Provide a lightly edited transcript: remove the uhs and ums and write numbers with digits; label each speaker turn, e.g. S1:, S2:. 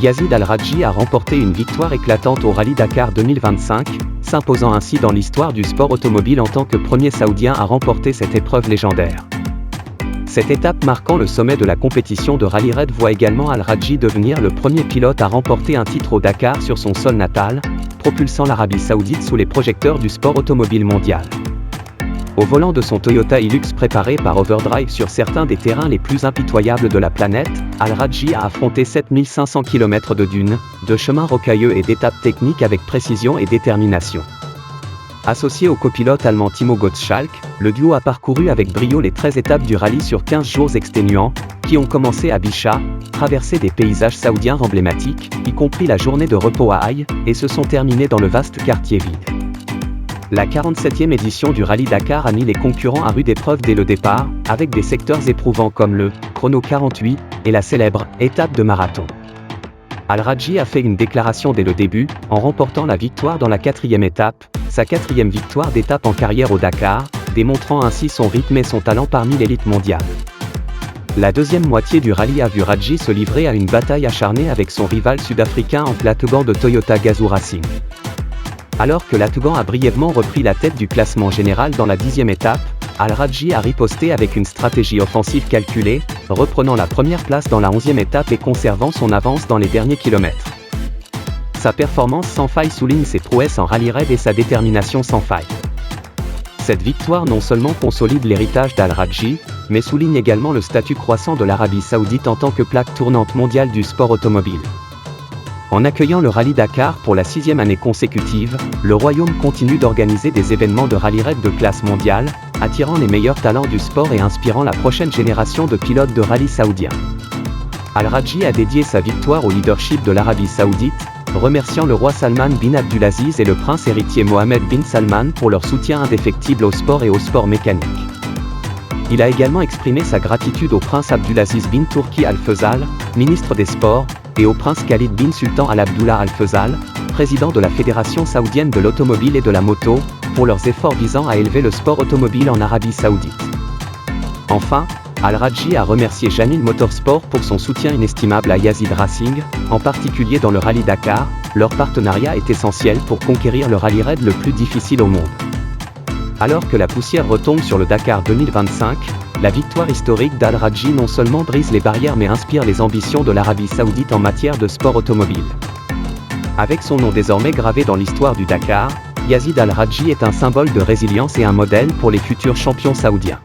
S1: Yazid Al-Rajhi a remporté une victoire éclatante au Rallye Dakar 2025, s'imposant ainsi dans l'histoire du sport automobile en tant que premier Saoudien à remporter cette épreuve légendaire. Cette étape marquant le sommet de la compétition de rallye raid voit également Al-Rajhi devenir le premier pilote à remporter un titre au Dakar sur son sol natal, propulsant l'Arabie Saoudite sous les projecteurs du sport automobile mondial. Au volant de son Toyota Hilux préparé par Overdrive sur certains des terrains les plus impitoyables de la planète, Al-Rajhi a affronté 7500 km de dunes, de chemins rocailleux et d'étapes techniques avec précision et détermination. Associé au copilote allemand Timo Gottschalk, le duo a parcouru avec brio les 13 étapes du rallye sur 15 jours exténuants, qui ont commencé à Bisha, traversé des paysages saoudiens emblématiques, y compris la journée de repos à Haï, et se sont terminées dans le vaste quartier vide. La 47e édition du Rallye Dakar a mis les concurrents à rude épreuve dès le départ, avec des secteurs éprouvants comme le chrono 48 et la célèbre étape de marathon. Al-Rajhi a fait une déclaration dès le début, en remportant la victoire dans la 4e étape, sa 4e victoire d'étape en carrière au Dakar, démontrant ainsi son rythme et son talent parmi l'élite mondiale. La deuxième moitié du rallye a vu Rajhi se livrer à une bataille acharnée avec son rival sud-africain en L'Atougan de Toyota Gazoo Racing. Alors que l'Atougan a brièvement repris la tête du classement général dans la 10e étape, Al-Rajhi a riposté avec une stratégie offensive calculée, reprenant la première place dans la 11e étape et conservant son avance dans les derniers kilomètres. Sa performance sans faille souligne ses prouesses en rallye raid et sa détermination sans faille. Cette victoire non seulement consolide l'héritage d'Al-Rajhi, mais souligne également le statut croissant de l'Arabie Saoudite en tant que plaque tournante mondiale du sport automobile. En accueillant le Rallye Dakar pour la 6e année consécutive, le Royaume continue d'organiser des événements de rallye raid de classe mondiale, attirant les meilleurs talents du sport et inspirant la prochaine génération de pilotes de rallye saoudiens. Al-Rajhi a dédié sa victoire au leadership de l'Arabie Saoudite, remerciant le roi Salman bin Abdulaziz et le prince héritier Mohammed bin Salman pour leur soutien indéfectible au sport et au sport mécanique. Il a également exprimé sa gratitude au prince Abdulaziz bin Turki Al Fezal, ministre des Sports, et au prince Khalid bin Sultan Al Abdullah Al Fezal, président de la Fédération saoudienne de l'automobile et de la moto, pour leurs efforts visant à élever le sport automobile en Arabie Saoudite. Enfin, Al-Rajhi a remercié Jamil Motorsport pour son soutien inestimable à Yazid Racing, en particulier dans le Rallye Dakar. Leur partenariat est essentiel pour conquérir le rallye raid le plus difficile au monde. Alors que la poussière retombe sur le Dakar 2025, la victoire historique d'Al-Rajhi non seulement brise les barrières mais inspire les ambitions de l'Arabie Saoudite en matière de sport automobile. Avec son nom désormais gravé dans l'histoire du Dakar, Yazid Al-Rajhi est un symbole de résilience et un modèle pour les futurs champions saoudiens.